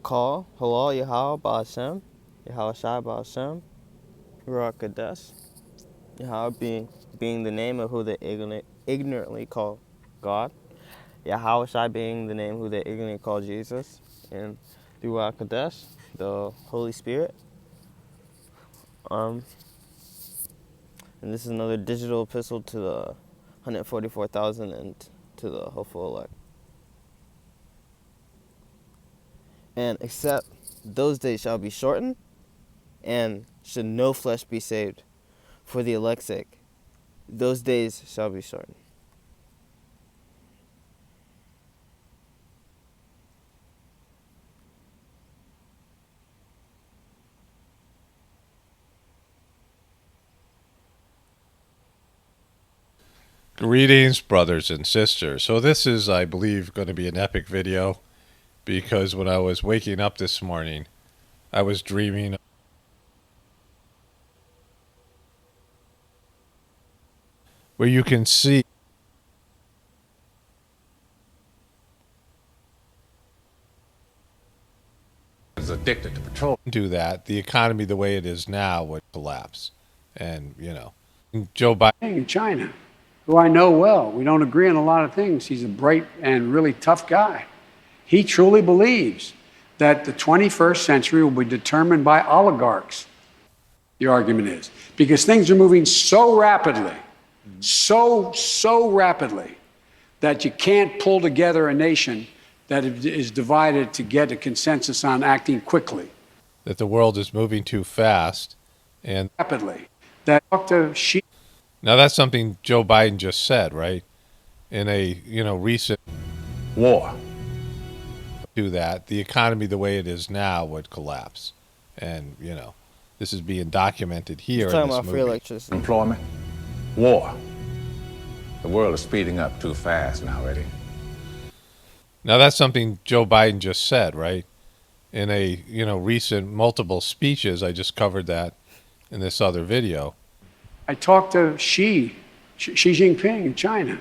call Halal Yahweh Ba'ashem, Yahweh Shai Ba'ashem, Ruach Kadesh, Yahweh being the name of who they ignorantly call God, Yahweh Shai being the name who they ignorantly call Jesus, and the Ruach Kadesh, the Holy Spirit. And this is another digital epistle to the 144,000 and to the hopeful elect. And except those days shall be shortened, and should no flesh be saved for the elect's sake, those days shall be shortened. Greetings, brothers and sisters. So this is, I believe, going to be an epic video because when I was waking up this morning, I was dreaming where you can see is addicted to petroleum. do that, the economy the way it is now would collapse. And, Joe Biden in China, who I know well. We don't agree on a lot of things. He's a bright and really tough guy. He truly believes that the 21st century will be determined by oligarchs, the argument is, because things are moving so rapidly, so rapidly, that you can't pull together a nation that is divided to get a consensus on acting quickly. that the world is moving too fast. And Rapidly. That Dr. Xi. now that's something Joe Biden just said, right? In a, recent War. do that, the economy the way it is now would collapse. And, this is being documented here He's in talking this about free movie. electricity. Employment. War. The world is speeding up too fast now, Eddie. Now that's something Joe Biden just said, right? In a, recent multiple speeches, I just covered that in this other video. I talked to Xi Jinping in China,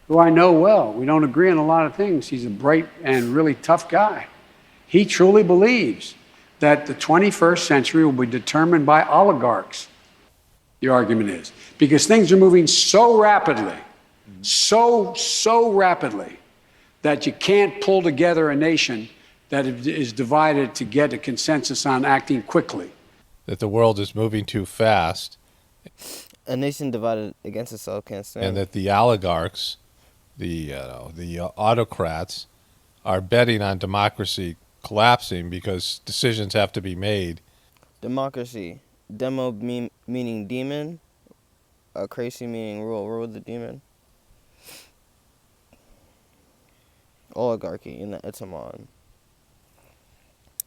who I know well. We don't agree on a lot of things. He's a bright and really tough guy. He truly believes that the 21st century will be determined by oligarchs, the argument is, because things are moving so rapidly, so rapidly, that you can't pull together a nation that is divided to get a consensus on acting quickly. That the world is moving too fast. A nation divided against itself can't stand. And that the oligarchs, the autocrats, are betting on democracy collapsing because decisions have to be made. Democracy. Demo meaning demon. Crazy meaning rule the demon. Oligarchy in the etymon.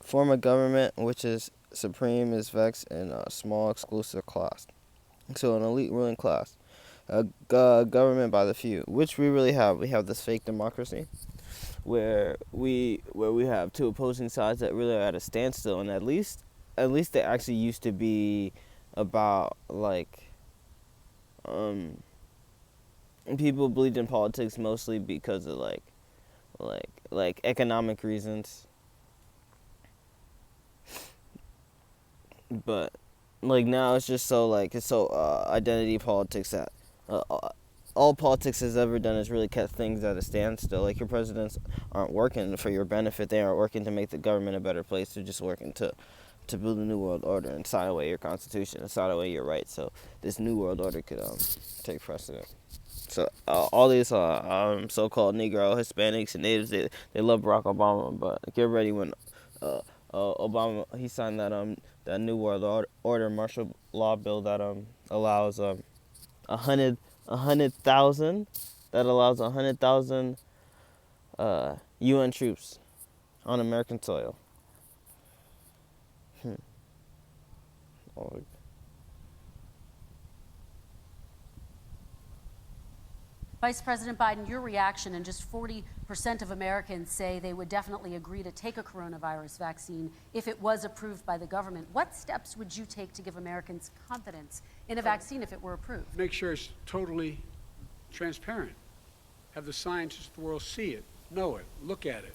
Form of government which is supreme is vexed in a small exclusive class. So an elite ruling class. Government by the few, which we really have. We have this fake democracy where we have two opposing sides that really are at a standstill, and at least they actually used to be about people believed in politics mostly because of like economic reasons. But now it's just so identity politics that all politics has ever done is really kept things at a standstill. Like, your presidents aren't working for your benefit. They aren't working to make the government a better place. They're just working to build a new world order and sign away your constitution and sign away your rights, so this new world order could take precedent. So all these so-called Negro, Hispanics, and Natives, they love Barack Obama, but get ready when Obama, he signed that new world order martial law bill that allows 100,000 UN troops on American soil. Vice President Biden, your reaction, and just 40% of Americans say they would definitely agree to take a coronavirus vaccine if it was approved by the government. What steps would you take to give Americans confidence in a vaccine if it were approved? Make sure it's totally transparent. Have the scientists of the world see it, know it, look at it,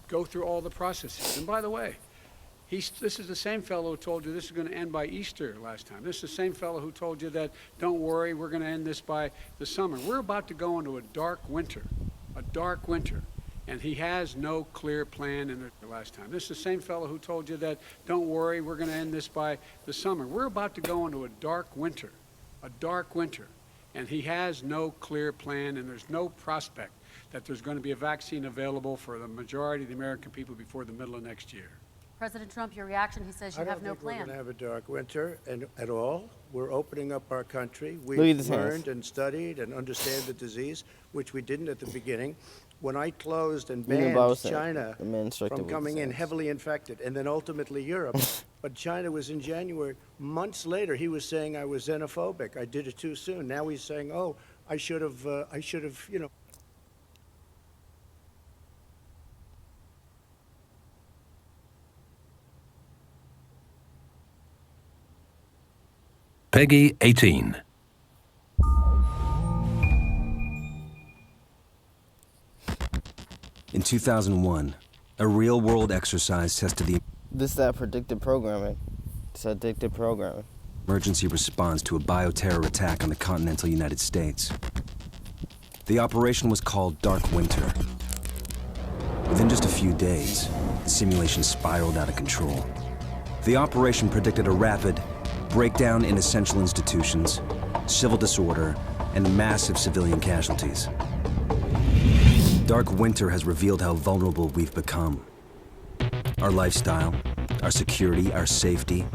go through all the processes. And by the way, this is the same fellow who told you this is going to end by Easter last time. This is the same fellow who told you that, don't worry, we're going to end this by the summer. We're about to go into a dark winter, and he has no clear plan in the last time. This is the same fellow who told you that, don't worry, we're going to end this by the summer. We're about to go into a dark winter, and he has no clear plan, and there's no prospect that there's going to be a vaccine available for the majority of the American people before the middle of next year. President Trump, your reaction, he says you have no plan. I don't think we're going to have a dark winter at all. We're opening up our country. Look at We've his learned hands. and studied and understand the disease, which we didn't at the beginning. When I closed and Even the Bible banned said China the man instructed from with coming his in hands. heavily infected, and then ultimately Europe, but China was in January. Months later, he was saying I was xenophobic. I did it too soon. Now he's saying, oh, I should have, you know. Peggy 18. In 2001, a real-world exercise tested the That predictive programming. It's addictive programming. emergency response to a bioterror attack on the continental United States. The operation was called Dark Winter. Within just a few days, the simulation spiraled out of control. The operation predicted a rapid breakdown in essential institutions, civil disorder, and massive civilian casualties. Dark Winter has revealed how vulnerable we've become. Our lifestyle, our security, our safety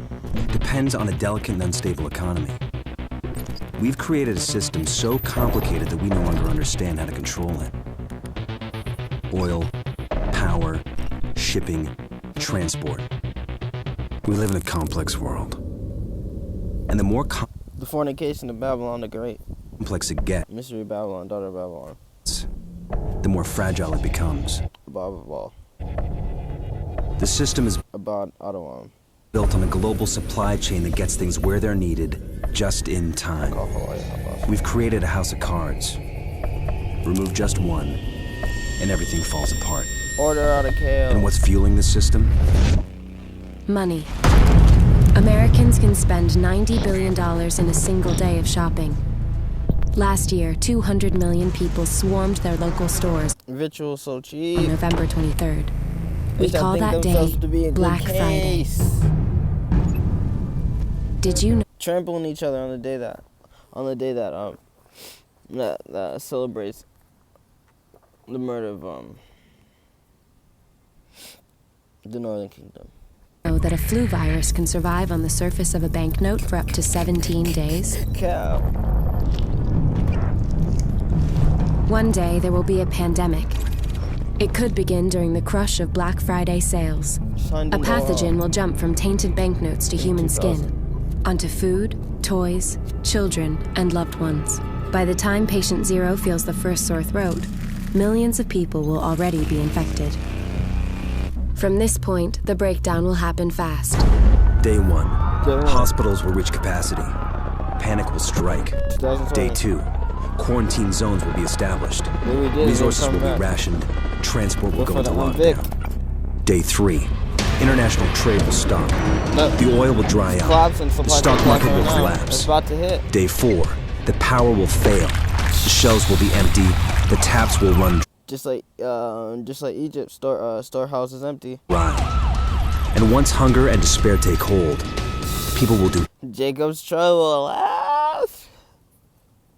depends on a delicate and unstable economy. We've created a system so complicated that we no longer understand how to control it. Oil, power, shipping, transport. We live in a complex world. And the more The fornication of Babylon the Great. complex it gets, Mystery Babylon, daughter of Babylon. the more fragile it becomes. Above all. The system is About Ottawa. built on a global supply chain that gets things where they're needed, just in time. We've created a house of cards. Remove just one, and everything falls apart. Order out of chaos. And what's fueling this system? Money. Americans can spend $90 billion in a single day of shopping. Last year, 200 million people swarmed their local stores Ritual so on cheap. November 23rd. They We should call think that themselves day to be in good Black Friday. case. Did you know Trampling each other on the day that that celebrates the murder of the Northern Kingdom. that a flu virus can survive on the surface of a banknote for up to 17 days? Cow. One day, there will be a pandemic. It could begin during the crush of Black Friday sales. Signed A into law. pathogen will jump from tainted banknotes to human skin, onto food, toys, children, and loved ones. By the time patient zero feels the first sore throat, millions of people will already be infected. From this point, the breakdown will happen fast. Day one, Day one. hospitals will reach capacity. Panic will strike. 2020. Day two, quarantine zones will be established. Maybe we did, Resources we'll will come be back. rationed. Transport will Look go for into that one big. lockdown. Day three, international trade will stop. No. The oil will dry out. Collapse and The supply stock chain market collapse will right now. It's collapse. about to hit. Day four, the power will fail. The shelves will be empty. The taps will run Just like Egypt, storehouses empty. dry. And once hunger and despair take hold, people will do Jacob's trouble.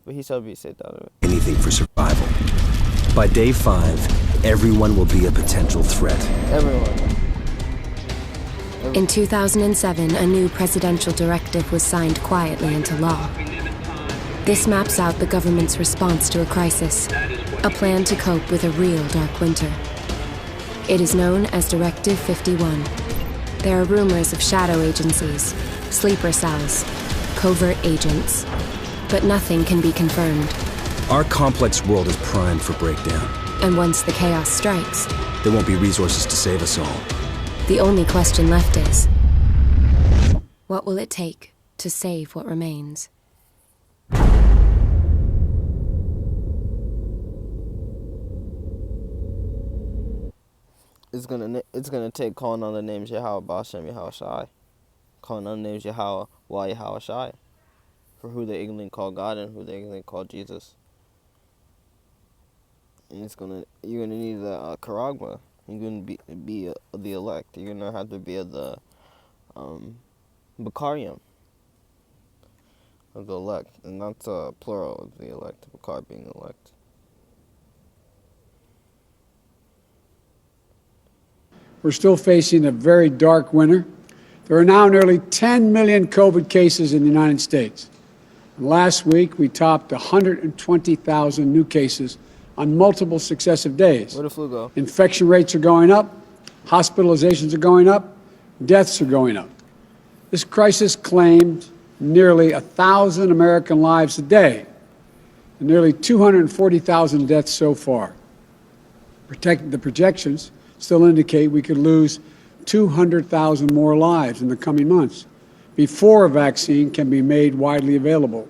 But he shall be saved out of it. anything for survival. By day five, everyone will be a potential threat. Everyone. In 2007, a new presidential directive was signed quietly into law. This maps out the government's response to a crisis, a plan to cope with a real dark winter. It is known as Directive 51. There are rumors of shadow agencies, sleeper cells, covert agents, but nothing can be confirmed. Our complex world is primed for breakdown. And once the chaos strikes, There won't be resources to save us all. the only question left is, what will it take to save what remains? it's gonna take calling on the names Yahweh Bashem Yahweh Shai, calling on the names Yahweh Wah Yahweh Shai, for who they ignorantly call God and who they ignorantly call Jesus. And you're gonna need the Karagma. You're gonna be the elect. You're gonna have to be the Bakarium of the elect, and that's plural of the elect. Bakar being elect. We're still facing a very dark winter. There are now nearly 10 million COVID cases in the United States. And last week, we topped 120,000 new cases on multiple successive days. Where the flu go? Infection rates are going up, hospitalizations are going up, deaths are going up. This crisis claimed nearly 1,000 American lives a day, and nearly 240,000 deaths so far. The projections still indicate we could lose 200,000 more lives in the coming months before a vaccine can be made widely available.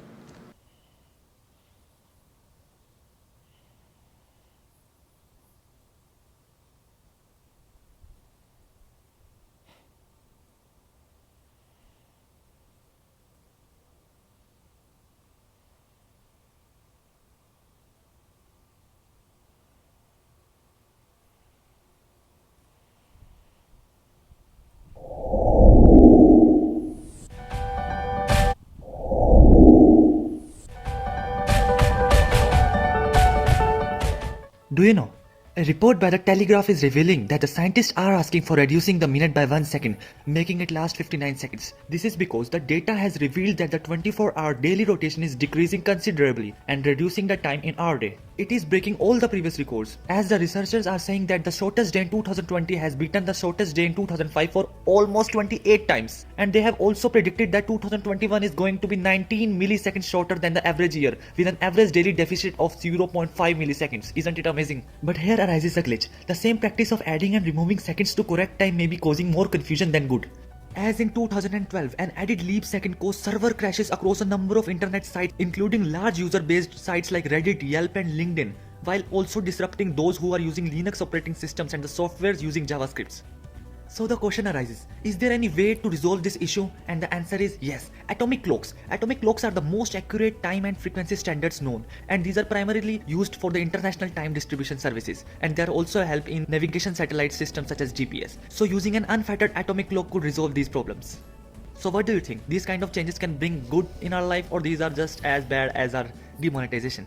Do you know? A report by the Telegraph is revealing that the scientists are asking for reducing the minute by 1 second, making it last 59 seconds. This is because the data has revealed that the 24-hour daily rotation is decreasing considerably and reducing the time in our day. It is breaking all the previous records, as the researchers are saying that the shortest day in 2020 has beaten the shortest day in 2005 for almost 28 times. And they have also predicted that 2021 is going to be 19 milliseconds shorter than the average year, with an average daily deficit of 0.5 milliseconds. Isn't it amazing? But here arises a glitch. The same practice of adding and removing seconds to correct time may be causing more confusion than good. As in 2012, an added leap second caused server crashes across a number of internet sites, including large user-based sites like Reddit, Yelp and LinkedIn, while also disrupting those who are using Linux operating systems and the softwares using JavaScripts. So the question arises, is there any way to resolve this issue? And the answer is yes, atomic clocks. Atomic clocks are the most accurate time and frequency standards known, and these are primarily used for the international time distribution services, and they are also a help in navigation satellite systems such as GPS. So using an unfettered atomic clock could resolve these problems. So what do you think? These kind of changes can bring good in our life, or these are just as bad as our demonetization?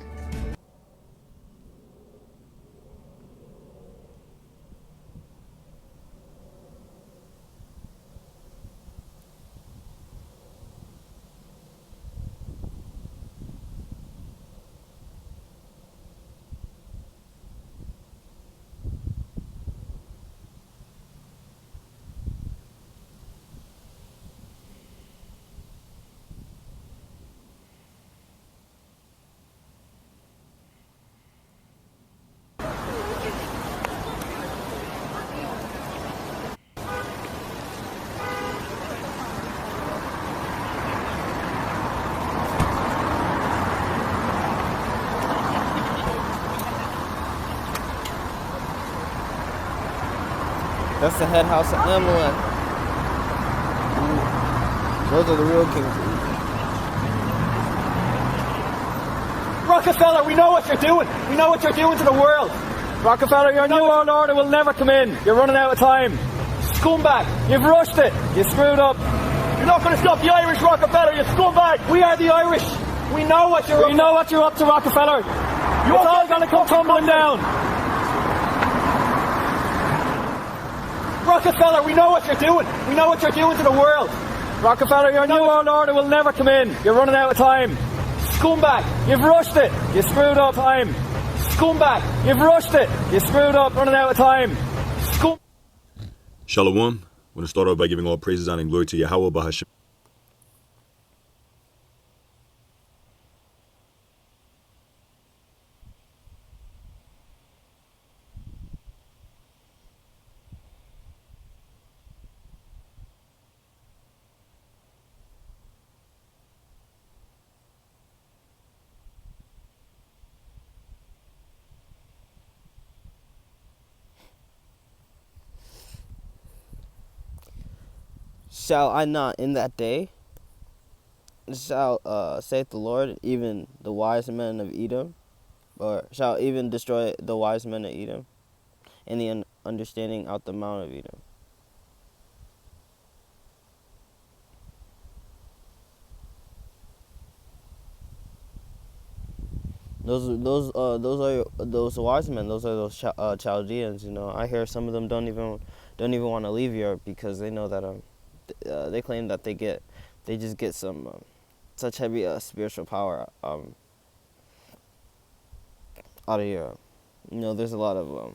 That's the head house of Amalek. Those are the real kings. Rockefeller, we know what you're doing. We know what you're doing to the world. Rockefeller, your new world order will never come in. You're running out of time. Scumbag, you've rushed it. You screwed up. You're not going to stop the Irish, Rockefeller, you scumbag. We are the Irish. We know what you're up to, Rockefeller. It's all going to come tumbling down. Rockefeller, we know what you're doing. We know what you're doing to the world. Rockefeller, your new world order will never come in. You're running out of time. Scumbag, you've rushed it. You screwed up time. Scumbag, you've rushed it. You screwed up, running out of time. Shalom. I want to start off by giving all praises and glory to Yahweh Bahasham. shall I not in that day, shall saith the Lord, even the wise men of Edom, or shall even destroy the wise men of Edom, and the understanding out the mount of Edom. Those wise men. Those are those Chaldeans. You know, I hear some of them don't even want to leave Europe because they know that they claim that they just get some such heavy spiritual power out of Europe. You know, there's a lot of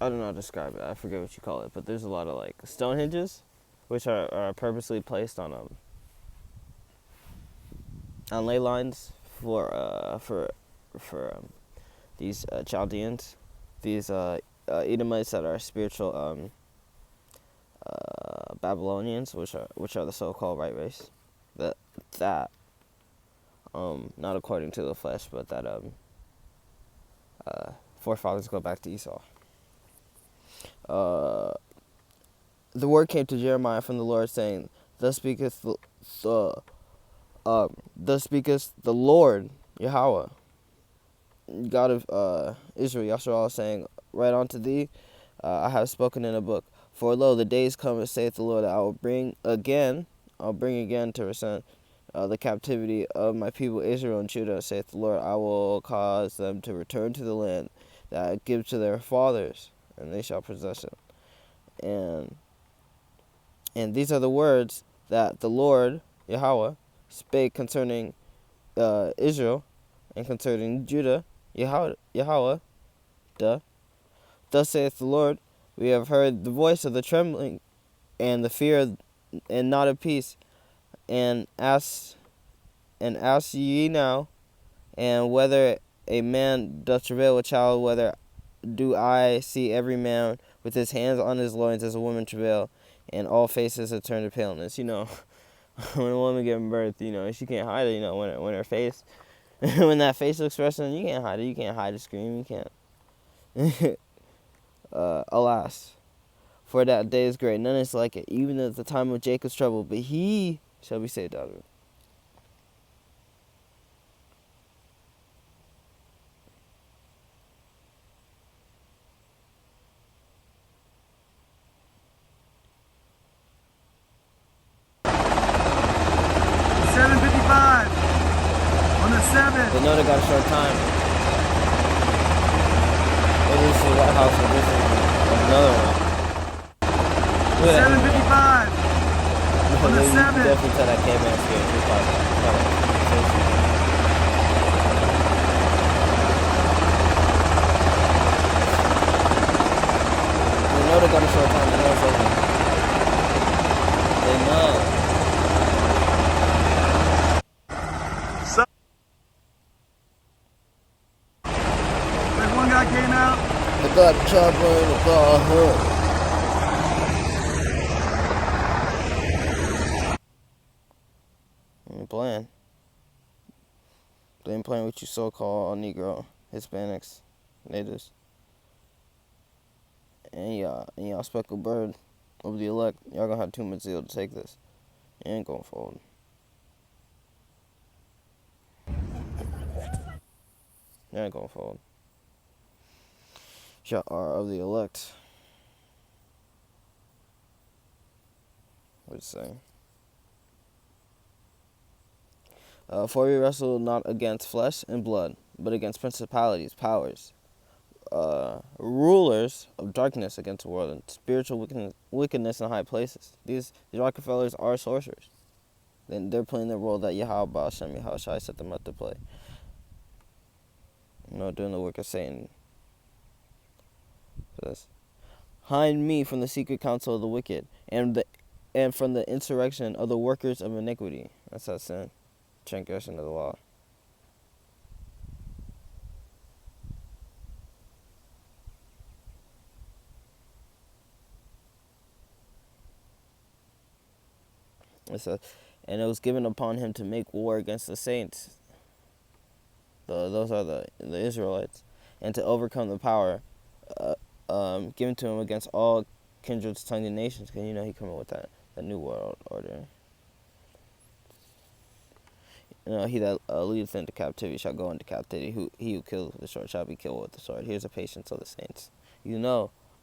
I don't know how to describe it. I forget what you call it, but there's a lot of like stone hinges, which are purposely placed on ley lines for these Chaldeans, these Edomites that are spiritual Babylonians, which are the so-called right race, that not according to the flesh, but that forefathers go back to Esau. The word came to Jeremiah from the Lord, saying, "Thus speaketh thus speaketh the Lord Yahweh, God of Israel, Yahshua, saying, Write unto thee, I have spoken in a book. For lo, the days come, saith the Lord, that I will bring again to resent the captivity of my people Israel and Judah, saith the Lord. I will cause them to return to the land that I give to their fathers, and they shall possess it. And these are the words that the Lord Yahweh spake concerning Israel and concerning Judah. Yahweh, Thus saith the Lord, we have heard the voice of the trembling and the fear and not of peace, and ask ye now, and whether a man doth travail with child, whether do I see every man with his hands on his loins as a woman travail, and all faces are turned to paleness. You know, when a woman gives birth, you know, she can't hide it. You know, when her face, when that facial expression, you can't hide it. You can't hide a scream. You can't. Alas, for that day is great, none is like it, even at the time of Jacob's trouble, but he shall be saved out of it. They know they got a short time. Well, this is the White House, and this is another one. Look at 7:55. On the 7. Definitely tell that caveman scared. They know they got a short time. They know it's over. They know. Came out. I got a chopper and a car hook. I ain't playing. They ain't playing with you so-called Negro, Hispanics, natives. And y'all speckled bird over the elect. Y'all gonna have too much zeal to take this. You ain't gonna fold. You ain't gonna fold. Y'all are of the elect. What's it saying? For we wrestle not against flesh and blood, but against principalities, powers, rulers of darkness against the world, and spiritual wickedness in high places. These Rockefellers are sorcerers. They're playing the role that Yahweh Hashem Yahushai set them up to play. You know, doing the work of Satan. This. Hide me from the secret counsel of the wicked, and from the insurrection of the workers of iniquity. That's that sin, transgression of the law. It says, and it was given upon him to make war against the saints. Those are the Israelites, and to overcome the power given to him against all kindreds, tongues, and nations. Because, he coming with that new world order. He that leadeth into captivity shall go into captivity. He who kills with the sword shall be killed with the sword. Here's the patience of the saints.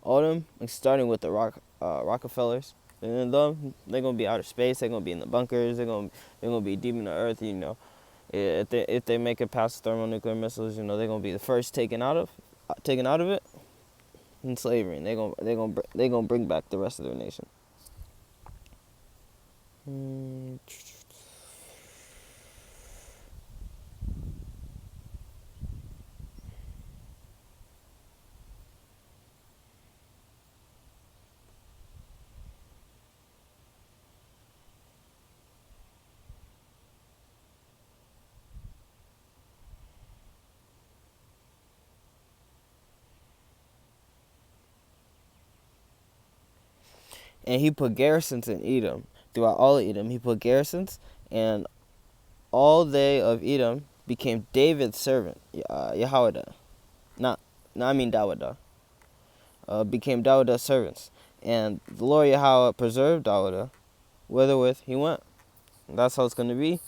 All them, like starting with the Rockefellers, and them, they're gonna be outer space. They're gonna be in the bunkers. They're gonna be deep in the earth. If they make it past thermonuclear missiles, they're gonna be the first taken out of it in slavery, and they're gonna bring back the rest of their nation. And he put garrisons in Edom. Throughout all of Edom, he put garrisons, and all they of Edom became David's servant, Yehoiada. Dawidah. Became Dawidah's servants. And the Lord Yahweh preserved Dawidah, whitherwith he went. And that's how it's going to be.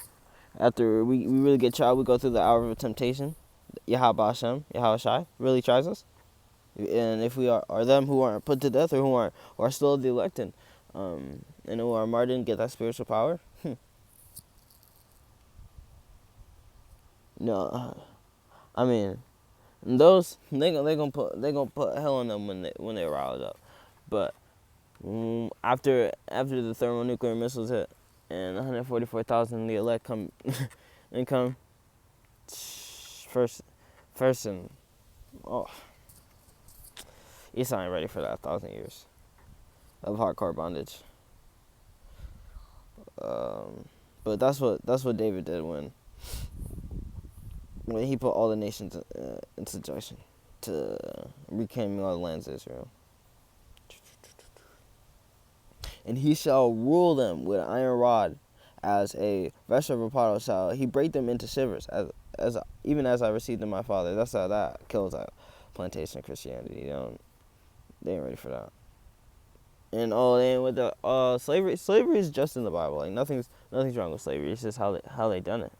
After we really get tried, we go through the hour of temptation. Yahweh Hashem, Yahweh Shai, really tries us. And if we are them who aren't put to death, or who are still the elect, and who are martyred and get that spiritual power. No, I mean, those they gonna put hell on them when they riled up. But after the thermonuclear missiles hit and 144,000 the elect come and come first and Esau ain't ready for that 1,000 years of hardcore bondage. But that's what David did when he put all the nations in subjection to reclaiming all the lands of Israel. And he shall rule them with an iron rod, as a vessel of a potter shall he break them into shivers, even as I received in my father. That's how that kills that plantation Christianity. They ain't ready for that. And with the slavery is just in the Bible. Like nothing's wrong with slavery. It's just how they done it.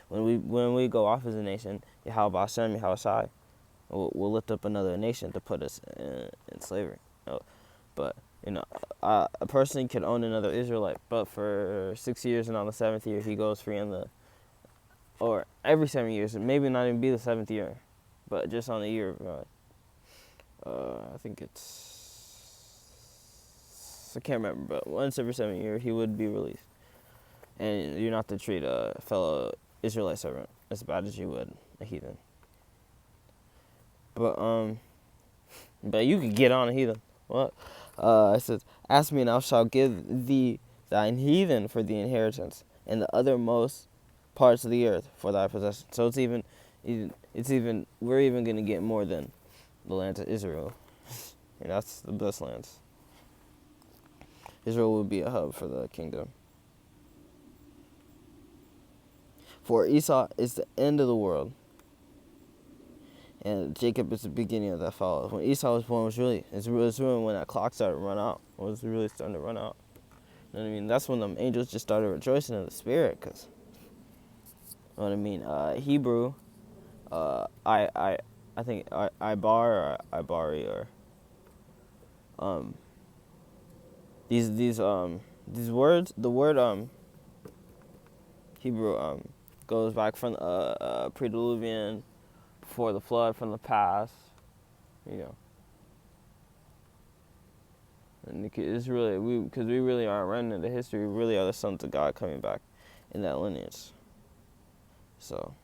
When we go off as a nation, Yahweh Hashem, Yahweh Shai, we'll lift up another nation to put us in slavery. But a person can own another Israelite, but for 6 years, and on the 7th year he goes free or every 7 years, maybe not even be the 7th year, but just on the year of God. I think I can't remember, but once every 7 years he would be released. And you're not to treat a fellow Israelite servant as bad as you would a heathen. But you could get on a heathen. What? It says, ask me and I shall give thee thine heathen for the inheritance, and the othermost parts of the earth for thy possession. So we're even gonna get more than the lands of Israel. And that's the best lands. Israel would be a hub for the kingdom. For Esau is the end of the world, and Jacob is the beginning of that fall. When Esau was born, it was really when that clock started to run out. It was really starting to run out. You know what I mean? That's when the angels just started rejoicing in the spirit, cause you know what I mean. Hebrew, I think Ibar or Ibari or these words. The word Hebrew goes back from pre-Diluvian, before the flood, from the past, And it's really because we really aren't running into history. We really are the sons of God coming back in that lineage. So.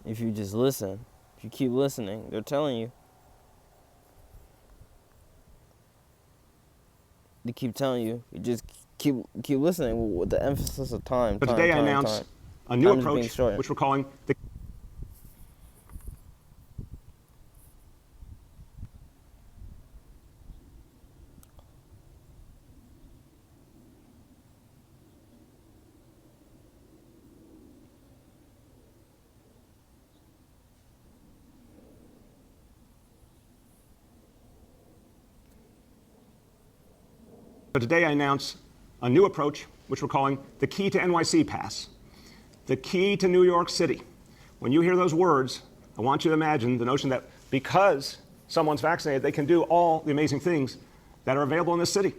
If you just listen, if you keep listening, they're telling you. They keep telling you. You just keep listening with the emphasis of time. But today I announced a new approach, which we're calling the But today I announce a new approach, which we're calling the Key to NYC Pass. The key to New York City. When you hear those words, I want you to imagine the notion that because someone's vaccinated, they can do all the amazing things that are available in this city.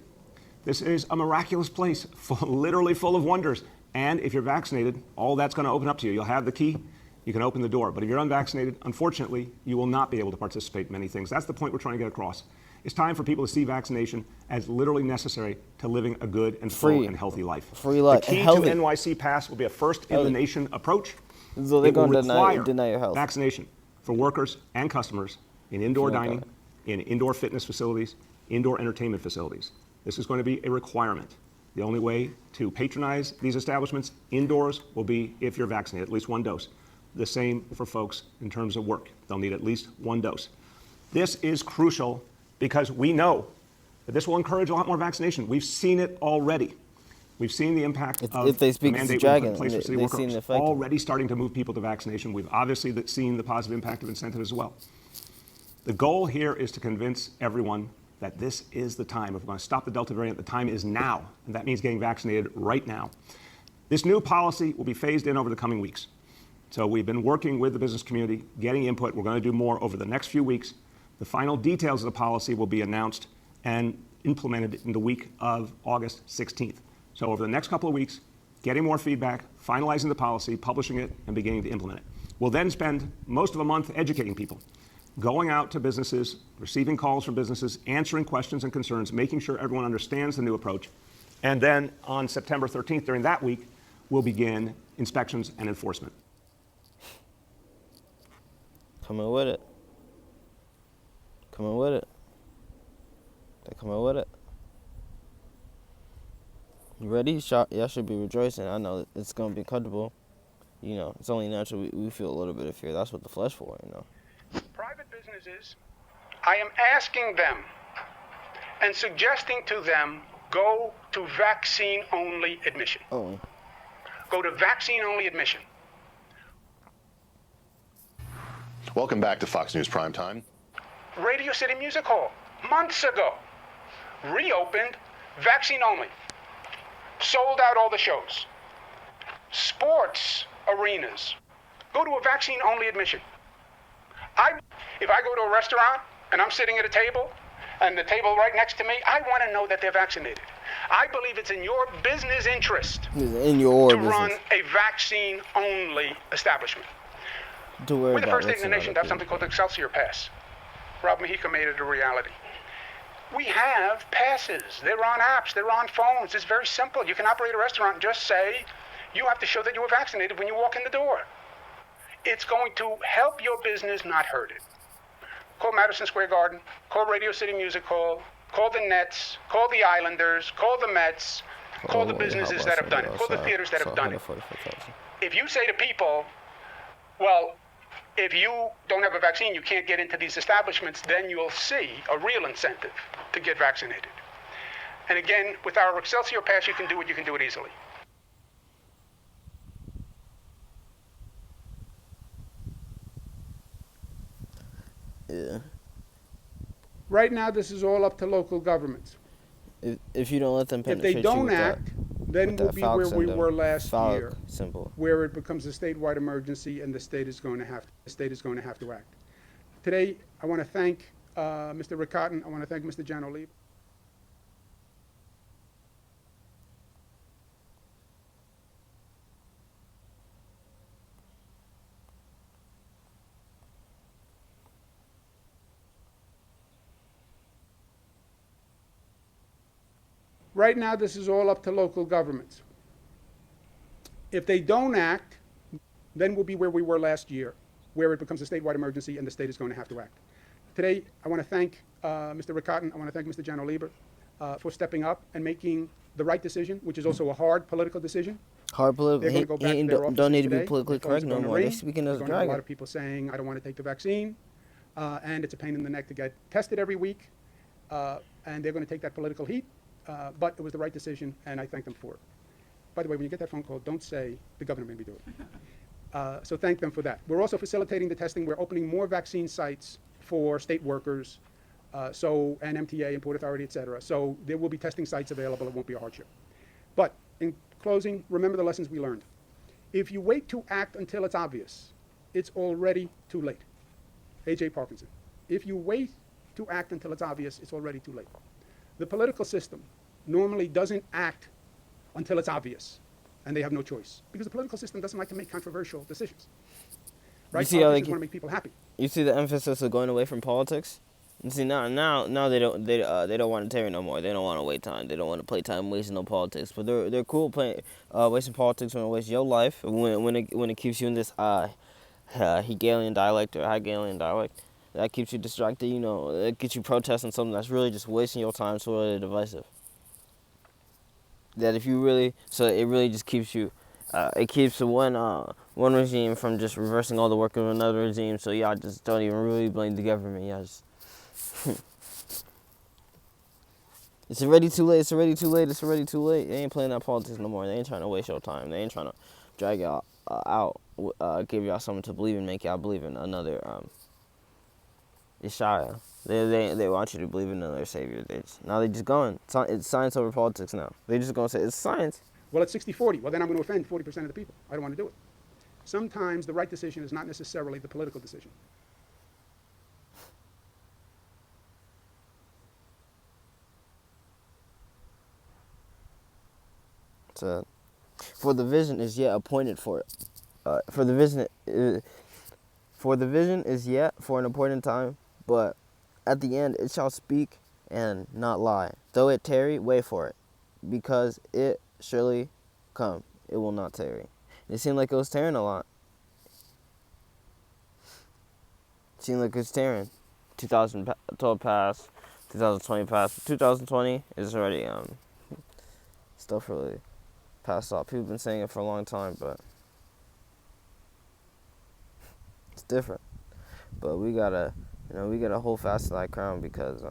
This is a miraculous place, literally full of wonders. And if you're vaccinated, all that's going to open up to you. You'll have the key, you can open the door. But if you're unvaccinated, unfortunately, you will not be able to participate in many things. That's the point we're trying to get across. It's time for people to see vaccination as literally necessary to living a good and full and healthy life. Free life. The key to NYC Pass will be a first-in-the-nation approach. So they're It will going to require deny your health. vaccination for workers and customers in indoor dining, in indoor fitness facilities, indoor entertainment facilities. This is going to be a requirement. The only way to patronize these establishments indoors will be if you're vaccinated, at least one dose. The same for folks in terms of work. They'll need at least one dose. This is crucial because we know that this will encourage a lot more vaccination. We've seen it already. We've seen the impact of they speak the mandate to we put Dragon, in place for city they've seen workers. the effect. Already starting to move people to vaccination. We've obviously seen the positive impact of incentive as well. The goal here is to convince everyone that this is the time. If we're going to stop the Delta variant, the time is now. And that means getting vaccinated right now. This new policy will be phased in over the coming weeks. So we've been working with the business community, getting input. We're going to do more over the next few weeks. The final details of the policy will be announced and implemented in the week of August 16th. So over the next couple of weeks, getting more feedback, finalizing the policy, publishing it, and beginning to implement it. We'll then spend most of a month educating people, going out to businesses, receiving calls from businesses, answering questions and concerns, making sure everyone understands the new approach. And then on September 13th, during that week, we'll begin inspections and enforcement. Coming with it. Coming with it. They're coming with it. You ready? Y'all should be rejoicing. I know it's going to be comfortable. You know, it's only natural we feel a little bit of fear. That's what the flesh for, you know. Private businesses, I am asking them and suggesting to them, go to vaccine-only admission. Oh. Go to vaccine-only admission. Welcome back to Fox News Primetime. Radio City Music Hall, months ago, reopened vaccine only. Sold out all the shows. Sports arenas, go to a vaccine only admission. If I go to a restaurant and I'm sitting at a table and the table right next to me, I want to know that they're vaccinated. I believe it's in your business interest to run a vaccine only establishment. We're the first state in the nation to have something called the Excelsior Pass. Rob Mujica made it a reality. We have passes. They're on apps. They're on phones. It's very simple. You can operate a restaurant and just say, you have to show that you were vaccinated when you walk in the door. It's going to help your business, not hurt it. Call Madison Square Garden. Call Radio City Music Hall. Call the Nets. Call the Islanders. Call the Mets. Call the businesses that have done it. Call the theaters that have done it. If you say to people, well, if you don't have a vaccine, you can't get into these establishments, then you'll see a real incentive to get vaccinated. And again, with our Excelsior Pass, you can do it easily. Yeah. Right now, this is all up to local governments. If you don't let them penetrate, if they don't act, then we'll be where we were last year, where it becomes a statewide emergency, and the state is going to have to act. Today, I want to thank Mr. Ricotton. I want to thank Mr. Janoliva. Right now, this is all up to local governments. If they don't act, then we'll be where we were last year, where it becomes a statewide emergency and the state is going to have to act. Today, I want to thank Mr. Ricotton. I want to thank Mr. Janoliva for stepping up and making the right decision, which is also a hard political decision. Hard political. He don't need to be politically correct no more. They're speaking as a dragon. A lot of people saying, I don't want to take the vaccine, and it's a pain in the neck to get tested every week, and they're going to take that political heat. But it was the right decision, and I thank them for it. By the way, when you get that phone call, don't say the governor made me do it. So thank them for that. We're also facilitating the testing. We're opening more vaccine sites for state workers And MTA and Port Authority, et cetera. So there will be testing sites available. It won't be a hardship. But in closing, remember the lessons we learned. If you wait to act until it's obvious, it's already too late. A.J. Parkinson. If you wait to act until it's obvious, it's already too late. The political system normally doesn't act until it's obvious, and they have no choice. Because the political system doesn't like to make controversial decisions. Right? You see how Politicians want to make people happy. You see the emphasis of going away from politics. You see now they don't want to tarry no more. They don't want to wait time. They don't want to play time wasting no politics. But they're cool playing wasting politics when it wastes your life. When it keeps you in this Hegelian dialect or Hegelian dialect, that keeps you distracted. You know, it gets you protesting something that's really just wasting your time, so really divisive. That if you really, so it really just keeps you. It keeps one regime from just reversing all the work of another regime. So y'all just don't even really blame the government. Y'all just. It's already too late. It's already too late. It's already too late. They ain't playing that politics no more. They ain't trying to waste your time. They ain't trying to drag y'all out, give y'all something to believe in, make y'all believe in another Yeshaya. They want you to believe in another savior. Now they just going. It's science over politics now. They just gonna say it's science. Well, it's 60-40. Well, then I'm going to offend 40% of the people. I don't want to do it. Sometimes the right decision is not necessarily the political decision. For the vision is yet appointed for it. For the vision is yet for an appointed time, but at the end it shall speak and not lie. Though it tarry, wait for it, because it surely come. It will not tarry. It seemed like it was tearing a lot. It seemed like it was tearing. 2012 passed, 2020 passed. 2020 is already stuff really passed off. People have been saying it for a long time, but it's different. But we gotta hold fast to that crown because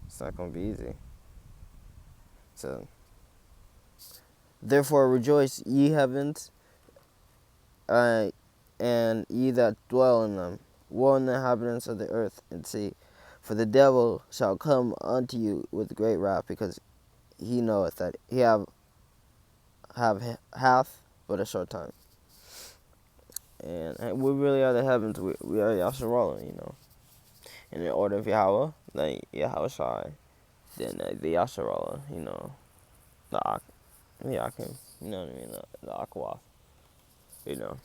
it's not gonna be easy. So therefore rejoice, ye heavens, and ye that dwell in them. Woe in the inhabitants of the earth and sea, for the devil shall come unto you with great wrath, because he knoweth that he hath but a short time. And we really are the heavens. We are Yasharallah, you know. In the order of Yahweh, then Yahweh Shai, then the Yasharallah, you know, the Akim, you know what I mean, the Akwath, you know.